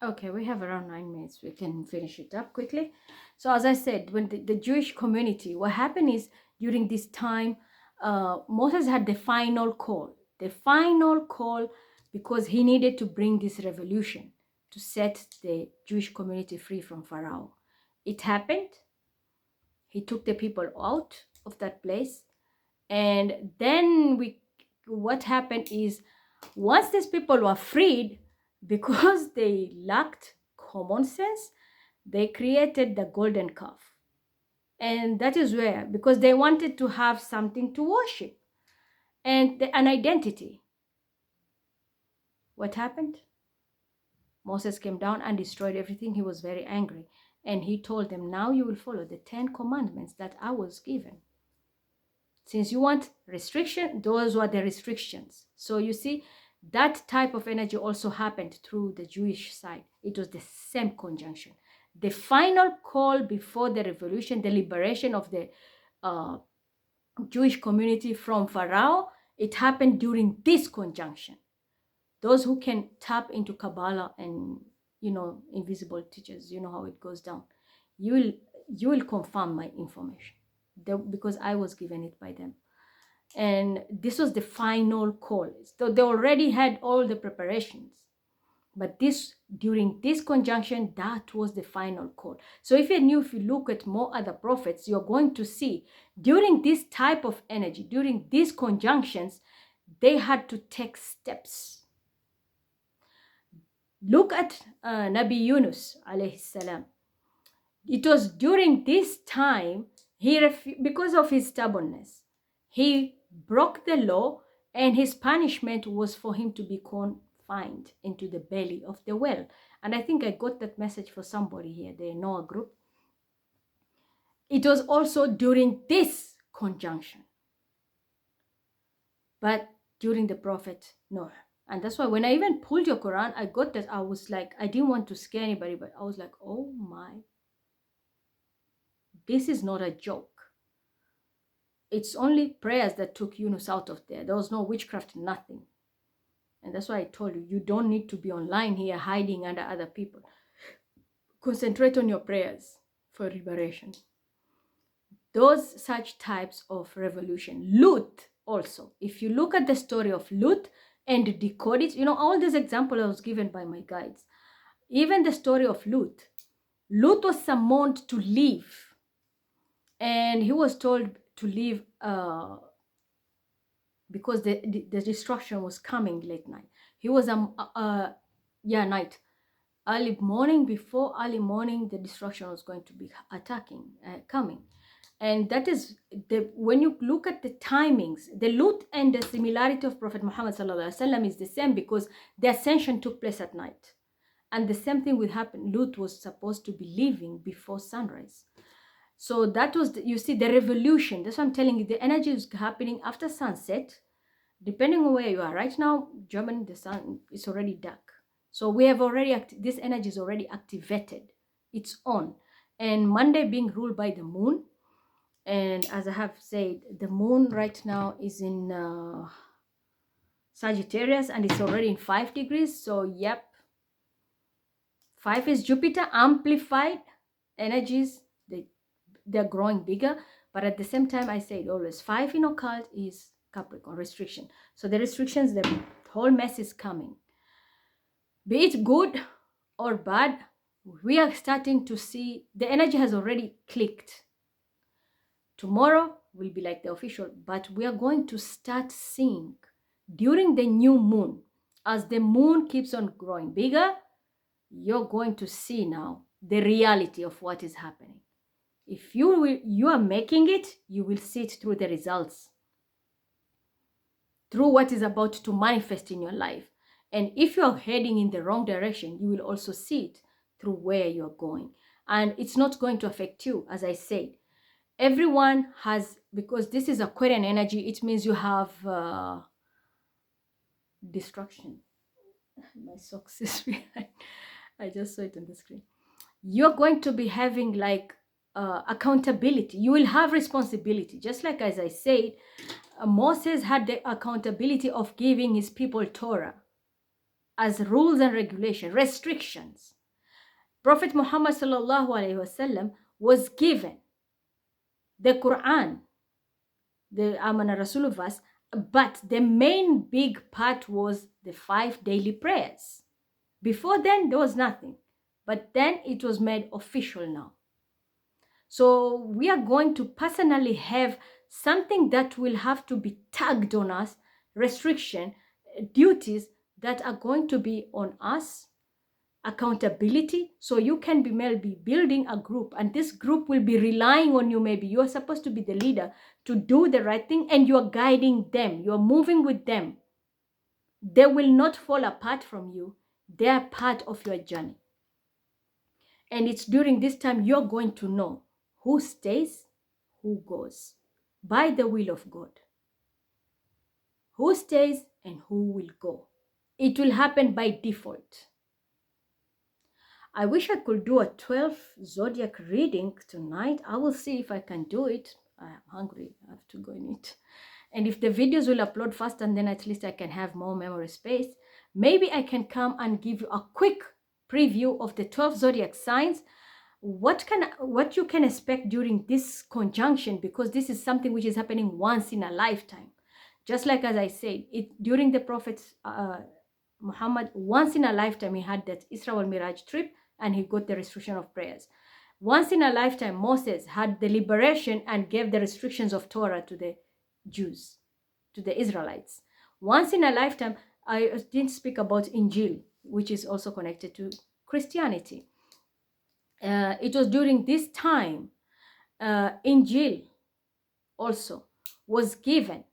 Okay, we have around 9 minutes. We can finish it up quickly. So, as I said, when the Jewish community, what happened is during this time, Moses had the final call. The final call because he needed to bring this revolution to set the Jewish community free from Pharaoh. It happened. He took the people out of that place. And then what happened is once these people were freed, because they lacked common sense, they created the golden calf. And that is where, because they wanted to have something to worship and an identity. What happened? Moses came down and destroyed everything. He was very angry. And he told them, now you will follow the 10 commandments that I was given. Since you want restriction, those were the restrictions. So you see, that type of energy also happened through the Jewish side. It was the same conjunction. The final call before the revolution, the liberation of the Jewish community from Pharaoh, it happened during this conjunction. Those who can tap into Kabbalah and, invisible teachers, you know how it goes down. You will confirm my information because I was given it by them. And this was the final call. So they already had all the preparations. But during this conjunction, that was the final call. So if you look at more other prophets, you're going to see during this type of energy, during these conjunctions, they had to take steps. Look at Nabi Yunus alayhi salam. It was during this time, because of his stubbornness, he broke the law, and his punishment was for him to be confined into the belly of the whale. And I think I got that message for somebody here, the Noah group. It was also during this conjunction, but during the prophet Noah. And that's why when I even pulled your Quran, I got that. I was like, I didn't want to scare anybody, but I was like, oh my, this is not a joke. It's only prayers that took Yunus out of there. There was no witchcraft, nothing. And that's why I told you, you don't need to be online here hiding under other people. Concentrate on your prayers for liberation. Those such types of revolution. Lut also. If you look at the story of Lut and decode it, all these examples I was given by my guides. Even the story of Lut. Lut was summoned to leave. And he was told to leave because the destruction was coming late night. He was night. Early morning, before early morning, the destruction was going to be coming. And that is when you look at the timings, the Lut and the similarity of Prophet Muhammad ﷺ is the same, because the ascension took place at night. And the same thing will happen. Lut was supposed to be leaving before sunrise. So that was, you see, the revolution. That's what I'm telling you. The energy is happening after sunset, depending on where you are. Right now, Germany, the sun is already dark. So we have already, this energy is already activated. It's on. And Monday being ruled by the moon. And as I have said, the moon right now is in Sagittarius, and it's already in 5 degrees. So, yep. 5 is Jupiter, amplified energies. They're growing bigger, but at the same time, I say it always, 5 in occult is Capricorn, restriction. So the restrictions, the whole mess is coming. Be it good or bad, we are starting to see the energy has already clicked. Tomorrow will be like the official, but we are going to start seeing during the new moon, as the moon keeps on growing bigger, you're going to see now the reality of what is happening. If you are making it, you will see it through the results, through what is about to manifest in your life. And if you're heading in the wrong direction, you will also see it through where you're going. And it's not going to affect you, as I said. Everyone has, because this is Aquarian energy, it means you have destruction. My socks is behind. I just saw it on the screen. You're going to be having like accountability. You will have responsibility. Just like as I said, Moses had the accountability of giving his people Torah. as rules and regulation, restrictions. Prophet Muhammad sallallahu alaihi wasallam was given the Quran, the Amana Rasul verse, but the main big part was the 5 daily prayers. Before then, there was nothing, but then it was made official now. So we are going to personally have something that will have to be tagged on us, restriction, duties that are going to be on us, accountability. So you can be maybe building a group, and this group will be relying on you. Maybe you are supposed to be the leader to do the right thing, and you are guiding them, you are moving with them. They will not fall apart from you. They are part of your journey. And it's during this time you're going to know who stays, who goes, by the will of God. Who stays and who will go. It will happen by default. I wish I could do a 12 zodiac reading tonight. I will see if I can do it. I'm hungry. I have to go and eat. And if the videos will upload fast, and then at least I can have more memory space, maybe I can come and give you a quick preview of the 12 zodiac signs. What you can expect during this conjunction, because this is something which is happening once in a lifetime. Just like as I said, during the Prophet's Muhammad, once in a lifetime he had that Isra wal Miraj trip, and he got the restriction of prayers. Once in a lifetime, Moses had the liberation and gave the restrictions of Torah to the Jews, to the Israelites. Once in a lifetime, I didn't speak about Injil, which is also connected to Christianity. It was during this time, Injil also was given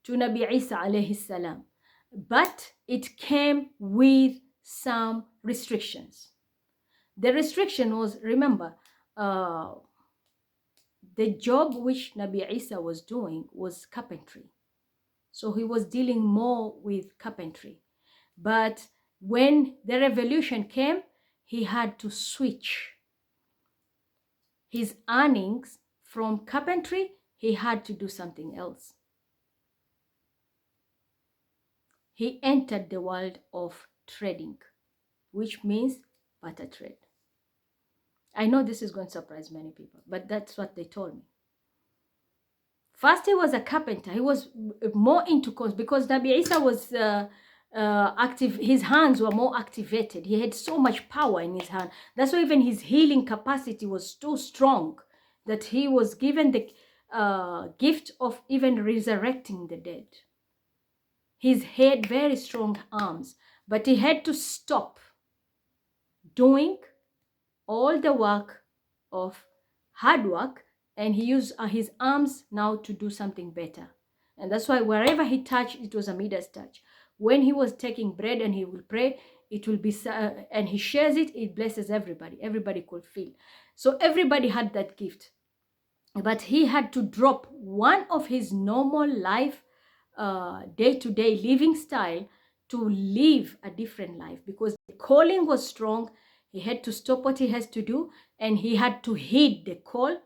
to Nabi Isa alayhi salam, but it came with some restrictions. The restriction was, remember, the job which Nabi Isa was doing was carpentry. So he was dealing more with carpentry. But when the revolution came, he had to switch his earnings from carpentry. He had to do something else. He entered the world of trading, which means barter trade. I know this is going to surprise many people, but that's what they told me. First, he was a carpenter. He was more into cause, because Nabi Isa was active. His hands were more activated. He had so much power in his hand. That's why even his healing capacity was so strong that he was given the gift of even resurrecting the dead. He had very strong arms, but he had to stop doing all the work of hard work, and he used his arms now to do something better. And that's why wherever he touched, it was a Midas touch. When he was taking bread and he will pray, it will be, and he shares it, it blesses everybody. Everybody could feel. So everybody had that gift. But he had to drop one of his normal life, day-to-day living style, to live a different life, because the calling was strong. He had to stop what he has to do, and he had to heed the call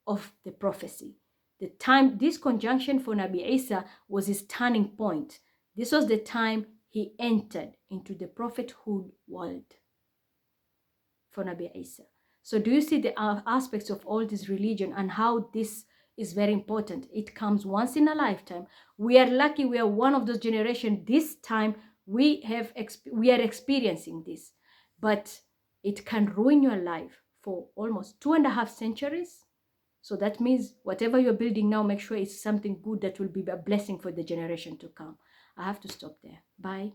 of the prophecy. The time, this conjunction for Nabi Isa was his turning point. This was the time he entered into the prophethood world for Nabi Isa. So do you see the aspects of all this religion and how this is very important? It comes once in a lifetime. We are lucky we are one of those generations. This time we are experiencing this, but it can ruin your life for almost 2.5 centuries. So that means whatever you're building now, make sure it's something good that will be a blessing for the generation to come. I have to stop there. Bye.